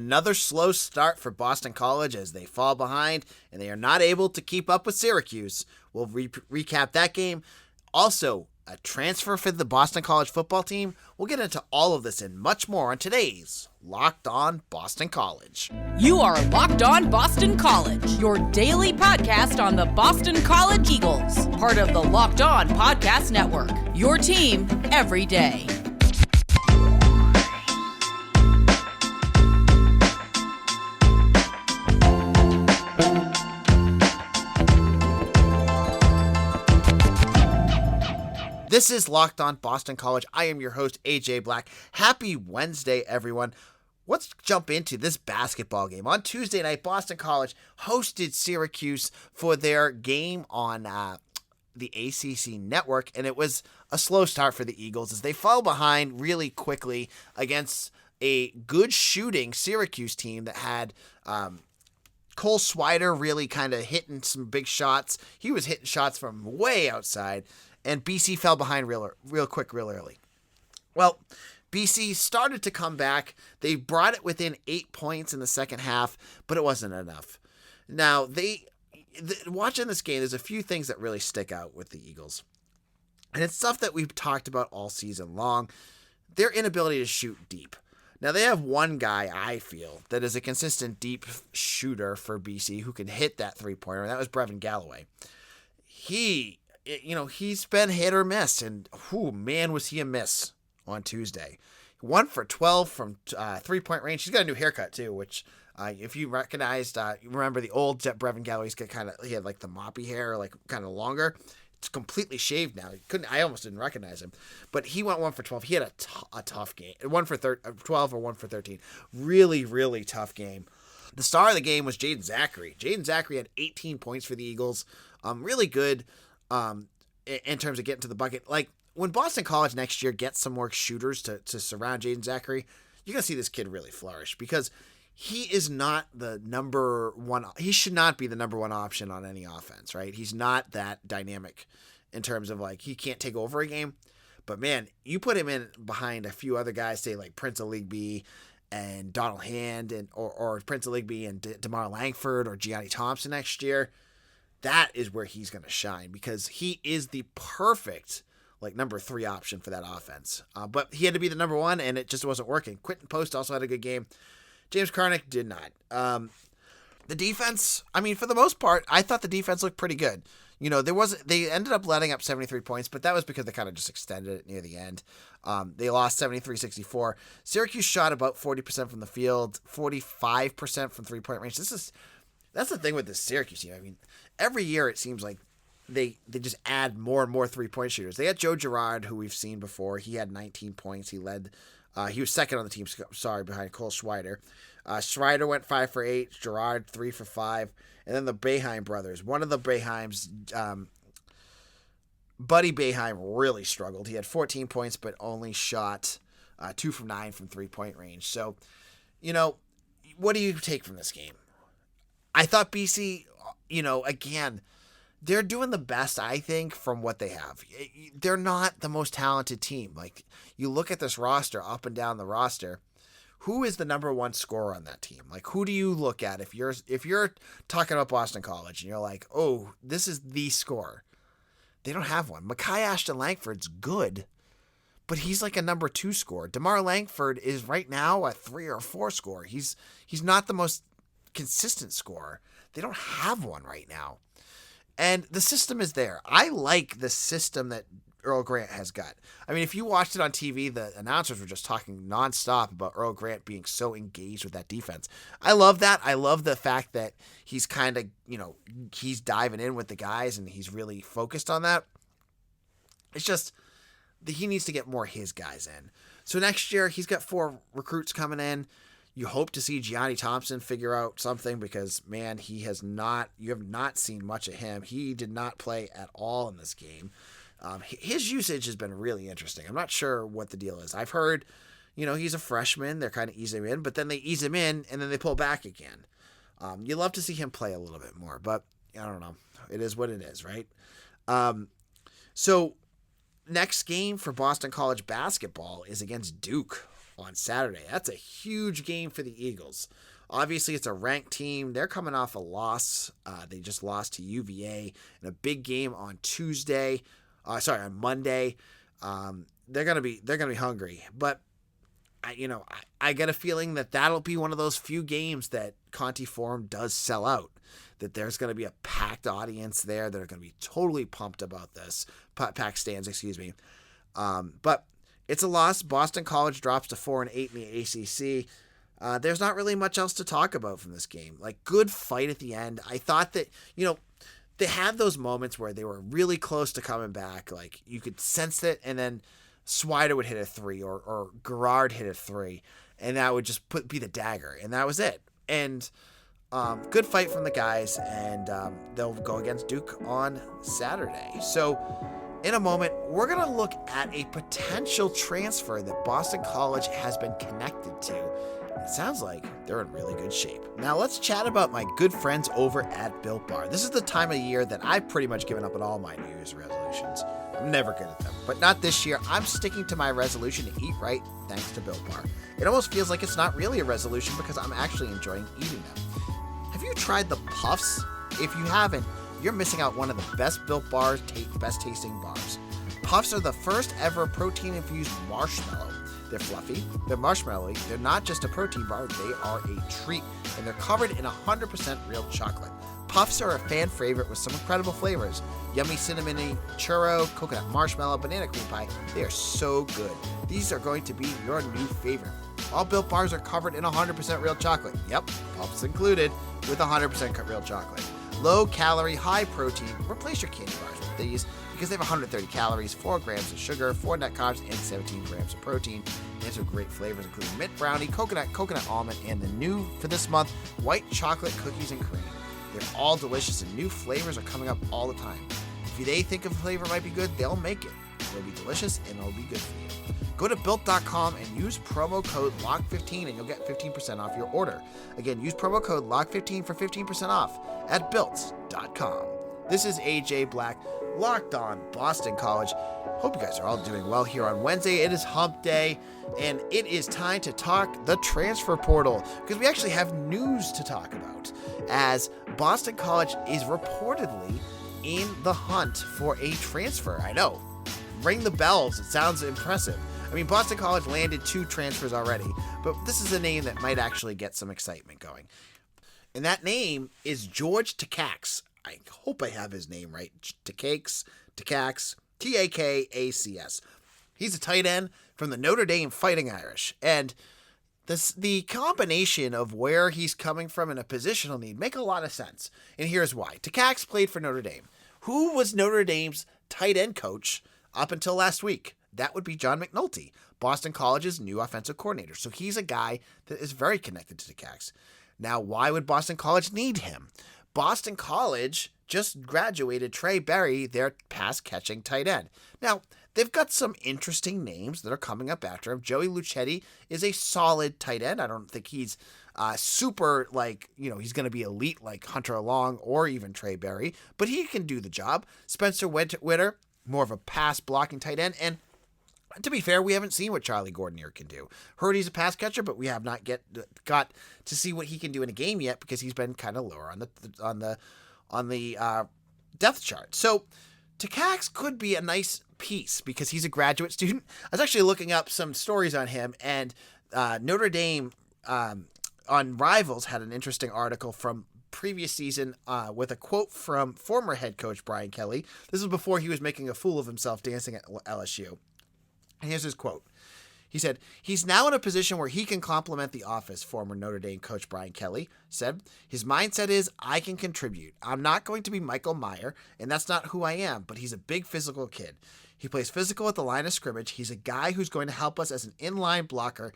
Another slow start for Boston College as they fall behind and they are not able to keep up with Syracuse. We'll recap that game. Also, a transfer for the Boston College football team. We'll get into all of this and much more on today's Locked On Boston College. You are Locked On Boston College, your daily podcast on the Boston College Eagles, part of the Locked On Podcast Network, your team every day. This is Locked On Boston College. I am your host, AJ Black. Happy Wednesday, everyone. Let's jump into this basketball game. On Tuesday night, Boston College hosted Syracuse for their game on the ACC network, and it was a slow start for the Eagles as they fell behind really quickly against a good shooting Syracuse team that had Cole Swider really kind of hitting some big shots. He was hitting shots from way outside. And BC fell behind real quick, real early. Well, BC started to come back. They brought it within 8 points in the second half, but it wasn't enough. Now, watching this game, there's a few things that really stick out with the Eagles. And it's stuff that we've talked about all season long. Their inability to shoot deep. Now, they have one guy, I feel, that is a consistent deep shooter for BC who can hit that three-pointer, and that was Brevin Galloway. He's been hit or miss, and man, was he a miss on Tuesday. 1 for 12 from three-point range. He's got a new haircut, too, which if you recognized, you remember the old Brevin Galloway, he had like the moppy hair, like kind of longer. It's completely shaved now. I almost didn't recognize him. But he went 1 for 12. He had a tough game. 1 for 12 or 1 for 13. Really, really tough game. The star of the game was Jaden Zachary. Jaden Zachary had 18 points for the Eagles. Really good. In terms of getting to the bucket. Like, when Boston College next year gets some more shooters to surround Jaden Zachary, you're going to see this kid really flourish because he is not the number one. He should not be the number one option on any offense, right? He's not that dynamic in terms of, like, he can't take over a game. But, man, you put him in behind a few other guys, say, like Prince Aligbe and Donald Hand or Prince Aligbe and DeMar Langford or Gianni Thompson next year, that is where he's going to shine because he is the perfect number 3 option for that offense. But he had to be the number 1, and it just wasn't working. Quentin Post also had a good game. James Karnick did not. The defense, for the most part, I thought the defense looked pretty good. They ended up letting up 73 points, but that was because they kind of just extended it near the end. They lost 73-64. Syracuse shot about 40% from the field, 45% from three-point range. That's the thing with the Syracuse team. Every year it seems like they just add more and more three-point shooters. They had Joe Girard, who we've seen before. He had 19 points. He was second on the team, behind Cole Swider. Swider went 5 for 8. Girard 3 for 5. And then the Boeheim brothers. One of the Boeheims, Buddy Boeheim, really struggled. He had 14 points, but only shot 2 from 9 from three-point range. So, what do you take from this game? I thought BC, again, they're doing the best, I think, from what they have. They're not the most talented team. Like, you look at this roster, up and down the roster, who is the number 1 scorer on that team? Like, who do you look at if you're talking about Boston College and you're like, oh, this is the scorer? They don't have one. Mekhi Ashton Langford's good, but he's like a number 2 scorer. DeMar Langford is right now a 3 or 4 scorer. He's not the most consistent scorer. They don't have one right now. And the system is there. I like the system that Earl Grant has got. If you watched it on TV, the announcers were just talking nonstop about Earl Grant being so engaged with that defense. I love that. I love the fact that he's kind of, he's diving in with the guys and he's really focused on that. It's just that he needs to get more of his guys in. So next year, he's got 4 recruits coming in. You hope to see Gianni Thompson figure out something because, man, you have not seen much of him. He did not play at all in this game. His usage has been really interesting. I'm not sure what the deal is. I've heard, he's a freshman. They're kind of easing him in, but then they ease him in and then they pull back again. You love to see him play a little bit more, but I don't know. It is what it is, right? So next game for Boston College basketball is against Duke on Saturday. That's a huge game for the Eagles. Obviously, it's a ranked team. They're coming off a loss. They just lost to UVA in a big game on on Monday. They're gonna be hungry, but I get a feeling that that'll be one of those few games that Conti Forum does sell out. That there's going to be a packed audience there that are going to be totally pumped about this. Packed stands, excuse me. But it's a loss. Boston College drops to 4-8 in the ACC. There's not really much else to talk about from this game. Like, good fight at the end. I thought that, they had those moments where they were really close to coming back. Like, you could sense it, and then Swider would hit a 3 or Garrard hit a 3, and that would just be the dagger, and that was it. And good fight from the guys, and they'll go against Duke on Saturday. So in a moment, we're going to look at a potential transfer that Boston College has been connected to. It sounds like they're in really good shape. Now let's chat about my good friends over at Built Bar. This is the time of year that I've pretty much given up on all my New Year's resolutions. I'm never good at them, but not this year. I'm sticking to my resolution to eat right thanks to Built Bar. It almost feels like it's not really a resolution because I'm actually enjoying eating them. Have you tried the Puffs? If you haven't, you're missing out one of the best Built Bars, best tasting bars. Puffs are the first ever protein-infused marshmallow. They're fluffy, they're marshmallowy, they're not just a protein bar, they are a treat, and they're covered in 100% real chocolate. Puffs are a fan favorite with some incredible flavors. Yummy cinnamony churro, coconut marshmallow, banana cream pie. They are so good. These are going to be your new favorite. All Built Bars are covered in 100% real chocolate. Yep, Puffs included, with 100% real chocolate. Low calorie, high protein. Replace your candy bars with these because they have 130 calories, 4 grams of sugar, 4 net carbs, and 17 grams of protein. They have some great flavors, including mint brownie, coconut almond, and the new, for this month, white chocolate cookies and cream. They're all delicious, and new flavors are coming up all the time. If they think a flavor might be good, they'll make it. It'll be delicious, and it'll be good for you. Go to Built.com and use promo code LOCK15, and you'll get 15% off your order. Again, use promo code LOCK15 for 15% off at Built.com. This is AJ Black, Locked On Boston College. Hope you guys are all doing well here on Wednesday. It is hump day, and it is time to talk the transfer portal, because we actually have news to talk about, as Boston College is reportedly in the hunt for a transfer. I know. Ring the bells. It sounds impressive. I mean, Boston College landed 2 transfers already, but this is a name that might actually get some excitement going. And that name is George Tacks. I hope I have his name right. Tacks, T-A-K-A-C-S. He's a tight end from the Notre Dame Fighting Irish. And the combination of where he's coming from and a positional need make a lot of sense. And here's why. Tacks played for Notre Dame. Who was Notre Dame's tight end coach up until last week? That would be John McNulty, Boston College's new offensive coordinator. So he's a guy that is very connected to Tacks. Now, why would Boston College need him? Boston College just graduated Trey Berry, their pass-catching tight end. Now, they've got some interesting names that are coming up after him. Joey Luchetti is a solid tight end. I don't think he's super, he's going to be elite like Hunter Long or even Trey Berry, but he can do the job. Spencer Witter, more of a pass-blocking tight end, and to be fair, we haven't seen what Charlie Gordonier can do. Heard he's a pass catcher, but we have not got to see what he can do in a game yet because he's been kind of lower on the depth chart. So Tacks could be a nice piece because he's a graduate student. I was actually looking up some stories on him, and Notre Dame on Rivals had an interesting article from previous season with a quote from former head coach Brian Kelly. This was before he was making a fool of himself dancing at LSU. And here's his quote. He said, "He's now in a position where he can complement the office," former Notre Dame coach Brian Kelly said. "His mindset is, I can contribute. I'm not going to be Michael Meyer, and that's not who I am, but he's a big physical kid. He plays physical at the line of scrimmage. He's a guy who's going to help us as an inline blocker.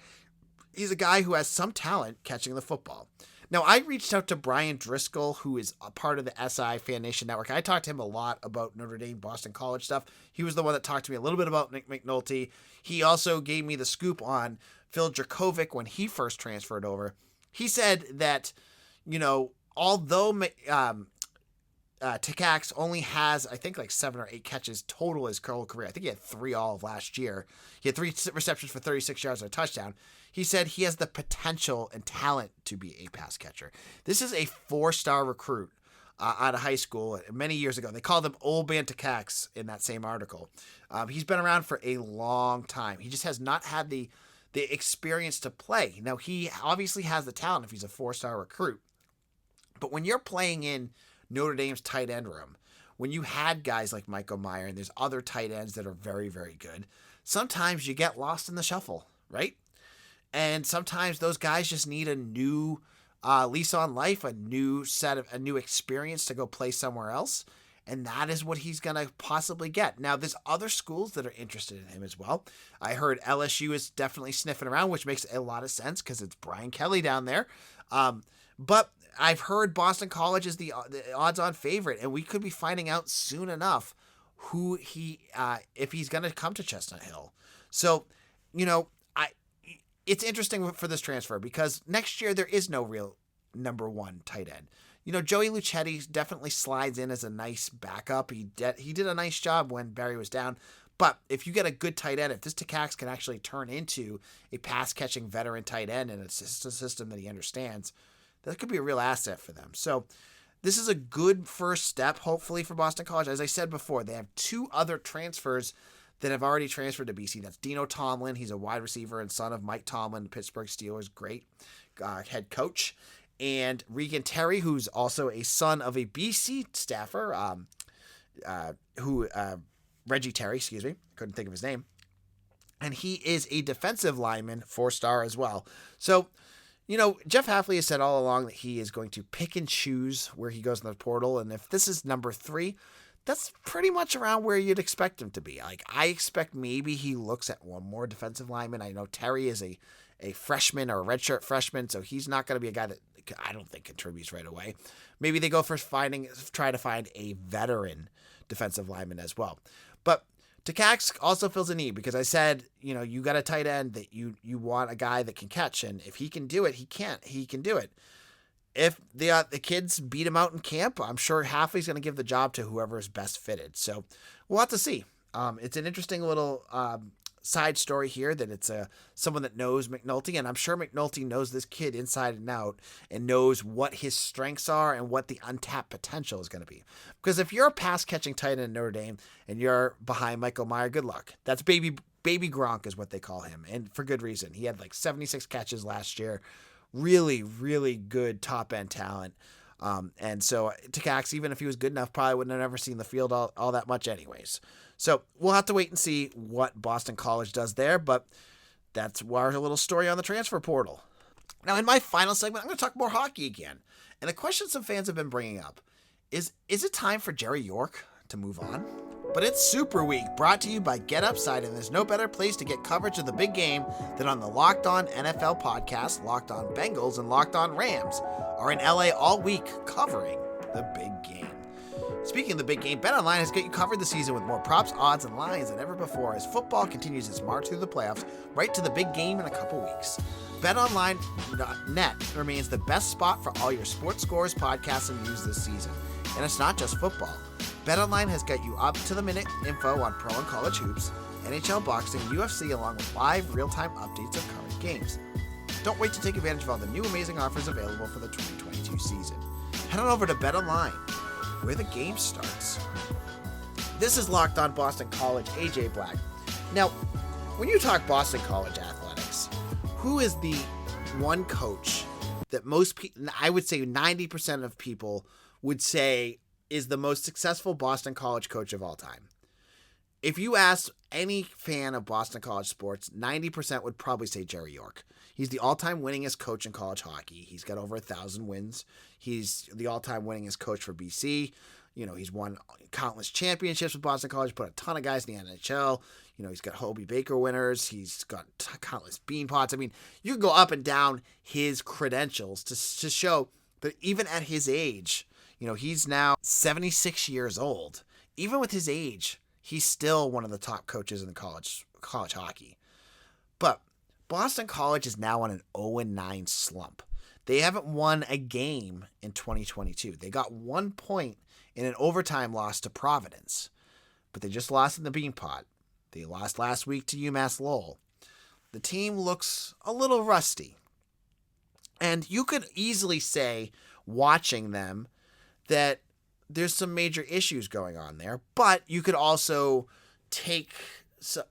He's a guy who has some talent catching the football." Now, I reached out to Brian Driscoll, who is a part of the SI Fan Nation Network. I talked to him a lot about Notre Dame, Boston College stuff. He was the one that talked to me a little bit about Nick McNulty. He also gave me the scoop on Phil Dracovic when he first transferred over. He said that, although Tacks only has, I think, like 7 or 8 catches total his whole career. I think he had 3 all of last year. He had 3 receptions for 36 yards and a touchdown. He said he has the potential and talent to be a pass catcher. This is a 4-star recruit out of high school many years ago. They called him Old Man Tacks in that same article. He's been around for a long time. He just has not had the experience to play. Now, he obviously has the talent if he's a 4-star recruit. But when you're playing in Notre Dame's tight end room, when you had guys like Michael Meyer and there's other tight ends that are very, very good, sometimes you get lost in the shuffle, right? And sometimes those guys just need a new lease on life, a new experience to go play somewhere else. And that is what he's going to possibly get. Now, there's other schools that are interested in him as well. I heard LSU is definitely sniffing around, which makes a lot of sense because it's Brian Kelly down there. But I've heard Boston College is the odds-on favorite, and we could be finding out soon enough who if he's going to come to Chestnut Hill. So, it's interesting for this transfer because next year there is no real number 1 tight end. Joey Luchetti definitely slides in as a nice backup. He did a nice job when Barry was down. But if you get a good tight end, if this Tacks can actually turn into a pass-catching veteran tight end and it's a system that he understands, that could be a real asset for them. So this is a good first step, hopefully, for Boston College. As I said before, they have 2 other transfers that have already transferred to BC. That's Dino Tomlin. He's a wide receiver and son of Mike Tomlin, the Pittsburgh Steelers' great head coach. And Regan Terry, who's also a son of a BC staffer, Reggie Terry, couldn't think of his name. And he is a defensive lineman, 4-star as well. So, Jeff Hafley has said all along that he is going to pick and choose where he goes in the portal. And if this is number 3, that's pretty much around where you'd expect him to be. Like, I expect maybe he looks at one more defensive lineman. I know Terry is a freshman or a redshirt freshman, so he's not going to be a guy that I don't think contributes right away. Maybe they go for try to find a veteran defensive lineman as well. But Tacks also fills a need because I said, you got a tight end that you want a guy that can catch, and if he can do it, he can do it. If the kids beat him out in camp, I'm sure Hafley's going to give the job to whoever is best fitted. So we'll have to see. It's an interesting little side story here that it's someone that knows McNulty, and I'm sure McNulty knows this kid inside and out and knows what his strengths are and what the untapped potential is going to be. Because if you're a pass-catching tight end in Notre Dame and you're behind Michael Meyer, good luck. That's baby Gronk is what they call him, and for good reason. He had like 76 catches last year. Really, really good top-end talent. And so Tacks, even if he was good enough, probably wouldn't have ever seen the field all that much anyways. So we'll have to wait and see what Boston College does there, but that's our little story on the transfer portal. Now, in my final segment, I'm going to talk more hockey again. And the question some fans have been bringing up is it time for Jerry York to move on? But it's Super Week, brought to you by Get Upside, and there's no better place to get coverage of the big game than on the Locked On NFL podcast. Locked On Bengals and Locked On Rams are in LA all week covering the big game. Speaking of the big game, BetOnline has got you covered this season with more props, odds, and lines than ever before as football continues its march through the playoffs right to the big game in a couple weeks. BetOnline.net remains the best spot for all your sports scores, podcasts, and news this season. And it's not just football. BetOnline has got you up-to-the-minute info on pro and college hoops, NHL boxing, UFC, along with live real-time updates of current games. Don't wait to take advantage of all the new amazing offers available for the 2022 season. Head on over to BetOnline, where the game starts. This is Locked On Boston College, AJ Black. Now, when you talk Boston College athletics, who is the one coach that most people, I would say 90% of people would say is the most successful Boston College coach of all time? If you ask any fan of Boston College sports, 90% would probably say Jerry York. He's the all-time winningest coach in college hockey. He's got over 1,000 wins. He's the all-time winningest coach for BC. He's won countless championships with Boston College, put a ton of guys in the NHL. He's got Hobie Baker winners. He's got countless bean pots. I mean, you can go up and down his credentials to show that even at his age, he's now 76 years old. Even with his age, he's still one of the top coaches in the college hockey. But Boston College is now on an 0-9 slump. They haven't won a game in 2022. They got 1 point in an overtime loss to Providence, but they just lost in the Beanpot. They lost last week to UMass Lowell. The team looks a little rusty. And you could easily say, watching them, that there's some major issues going on there, but you could also take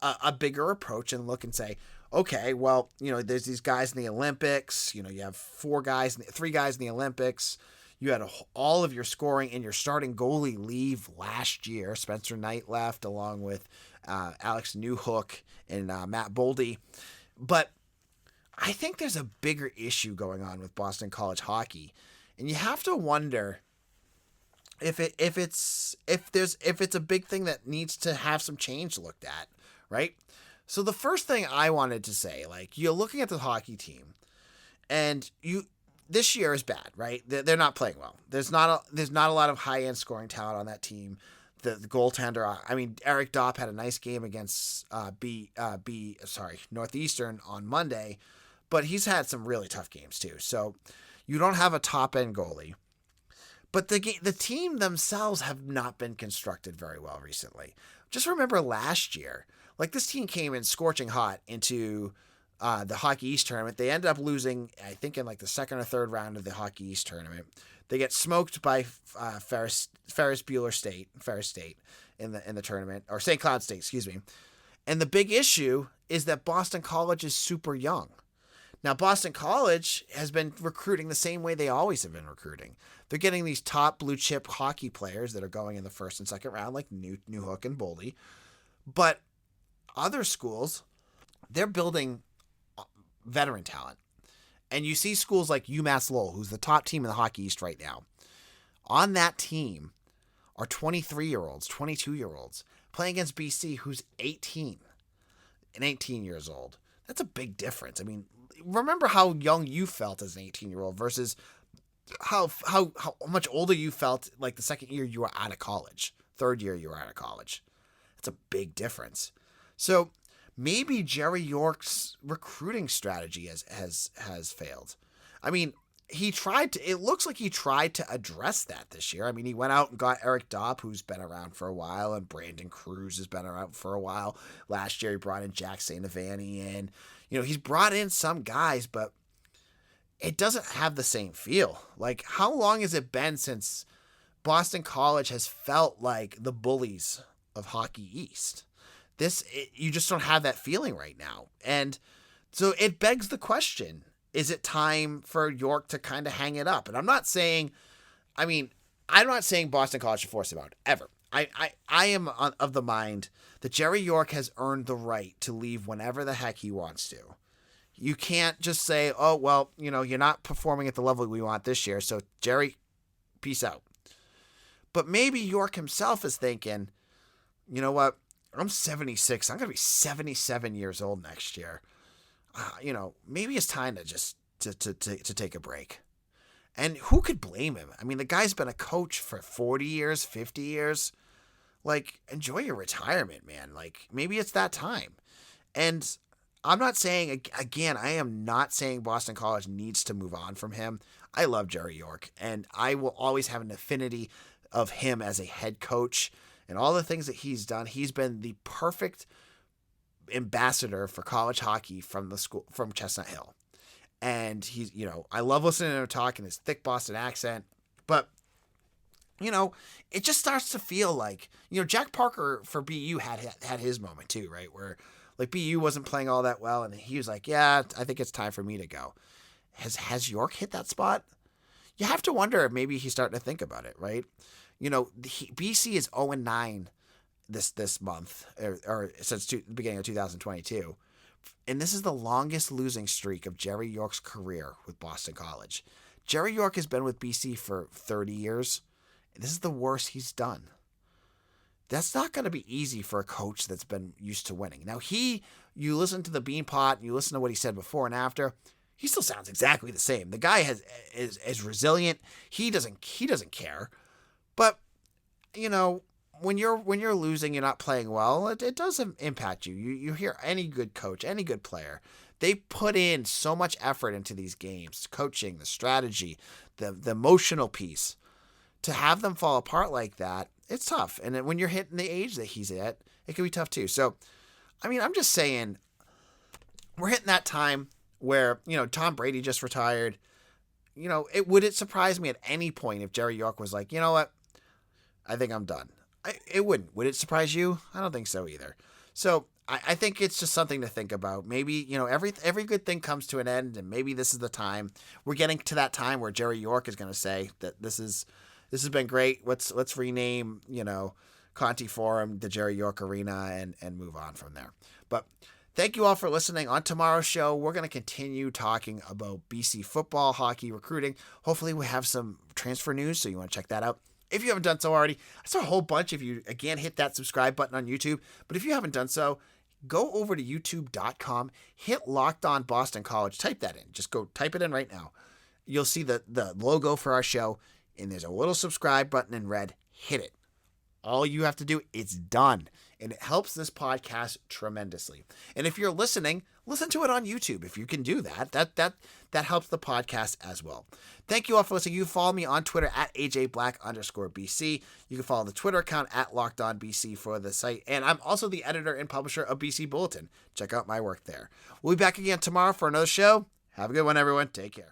a bigger approach and look and say, okay, well, there's these guys in the Olympics. You have 3 guys in the Olympics. You had all of your scoring and your starting goalie leave last year. Spencer Knight left along with Alex Newhook and Matt Boldy. But I think there's a bigger issue going on with Boston College hockey, and you have to wonder if it's a big thing that needs to have some change looked at, right? So the first thing I wanted to say, you're looking at the hockey team, and this year is bad, right? They're not playing well. There's not a lot of high end scoring talent on that team. The goaltender, Eric Dopp had a nice game against Northeastern on Monday, but he's had some really tough games too. So you don't have a top end goalie. But the team themselves have not been constructed very well recently. Just remember last year, this team came in scorching hot into the Hockey East tournament. They ended up losing, I think, in the second or third round of the Hockey East tournament. They get smoked by Ferris State in the tournament, or St. Cloud State, excuse me. And the big issue is that Boston College is super young. Now, Boston College has been recruiting the same way they always have been recruiting. They're getting these top blue chip hockey players that are going in the first and second round, like Newhook and Boldy. But other schools, they're building veteran talent. And you see schools like UMass Lowell, who's the top team in the Hockey East right now. On that team are 23-year-olds, 22-year-olds playing against BC, who's 18 years old. That's a big difference. Remember how young you felt as an 18-year-old versus how much older you felt the second year you were out of college, third year you were out of college. That's a big difference. So maybe Jerry York's recruiting strategy has failed. It looks like he tried to address that this year. He went out and got Eric Dopp, who's been around for a while, and Brandon Cruz has been around for a while. Last year he brought in Jack St. Evany in. He's brought in some guys, but it doesn't have the same feel. How long has it been since Boston College has felt like the bullies of Hockey East? You just don't have that feeling right now. And so it begs the question, is it time for York to kind of hang it up? And I'm not saying Boston College should force him out, ever. I am of the mind that Jerry York has earned the right to leave whenever the heck he wants to. You can't just say, oh, well, you're not performing at the level we want this year, so Jerry, peace out. But maybe York himself is thinking, you know what, I'm 76. I'm going to be 77 years old next year. Maybe it's time to just to take a break. And who could blame him? The guy's been a coach for 40 years, 50 years. Enjoy your retirement, man. Maybe it's that time. And I'm not saying, again, I am not saying Boston College needs to move on from him. I love Jerry York, and I will always have an affinity of him as a head coach and all the things that he's done. He's been the perfect ambassador for college hockey from Chestnut Hill. And he's, I love listening to him talk in his thick Boston accent, but it just starts to feel like, Jack Parker for BU had his moment too, right? Where BU wasn't playing all that well, and he was like, yeah, I think it's time for me to go. Has York hit that spot? You have to wonder if maybe he's starting to think about it, right? BC is 0-9 this month, or since the beginning of 2022. And this is the longest losing streak of Jerry York's career with Boston College. Jerry York has been with BC for 30 years. This is the worst he's done. That's not going to be easy for a coach that's been used to winning. Now, you listen to the Beanpot, and you listen to what he said before and after, he still sounds exactly the same. The guy is resilient. He doesn't care. But, when you're losing, you're not playing well, it does impact you. You hear any good coach, any good player, They put in so much effort into these games, coaching, the strategy, the emotional piece. To have them fall apart like that, it's tough. And then when you're hitting the age that he's at, it can be tough too. So, I mean, I'm just saying, we're hitting that time where, Tom Brady just retired. Would it surprise me at any point if Jerry York was like, you know what? I think I'm done. It wouldn't. Would it surprise you? I don't think so either. So I think it's just something to think about. Maybe, every good thing comes to an end, and maybe this is the time. We're getting to that time where Jerry York is going to say that this has been great. Let's rename, Conti Forum the Jerry York Arena and move on from there. But thank you all for listening. On tomorrow's show, we're going to continue talking about BC football, hockey, recruiting. Hopefully we have some transfer news, so you want to check that out. If you haven't done so already, I saw a whole bunch of you, again, hit that subscribe button on YouTube. But if you haven't done so, go over to youtube.com, hit Locked On Boston College, type that in. Just go type it in right now. You'll see the logo for our show, and there's a little subscribe button in red. Hit it. All you have to do, it's done. And it helps this podcast tremendously. And if you're listening, listen to it on YouTube. If you can do that, that helps the podcast as well. Thank you all for listening. You can follow me on Twitter at AJBlack_BC. You can follow the Twitter account at LockedOnBC for the site. And I'm also the editor and publisher of BC Bulletin. Check out my work there. We'll be back again tomorrow for another show. Have a good one, everyone. Take care.